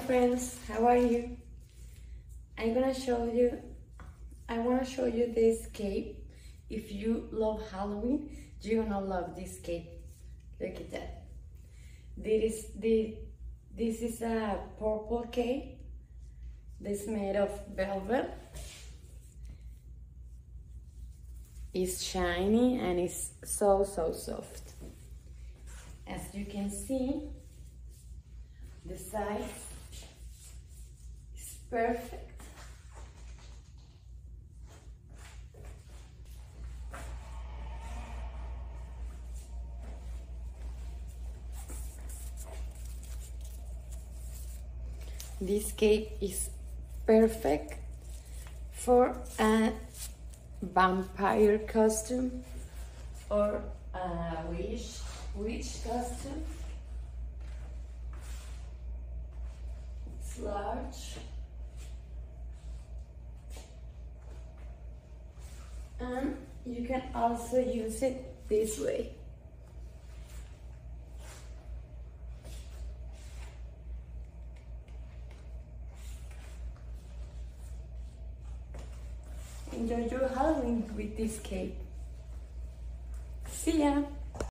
friends, how are you? I wanna show you this cape. If you love Halloween, you're gonna love this cape. Look at that. This is a purple cape. This made of velvet. It's shiny and it's so soft. As you can see, the size is perfect. This cape is perfect for a vampire costume or a witch costume. It's large and you can also use it this way. Enjoy your Halloween with this cape. See ya!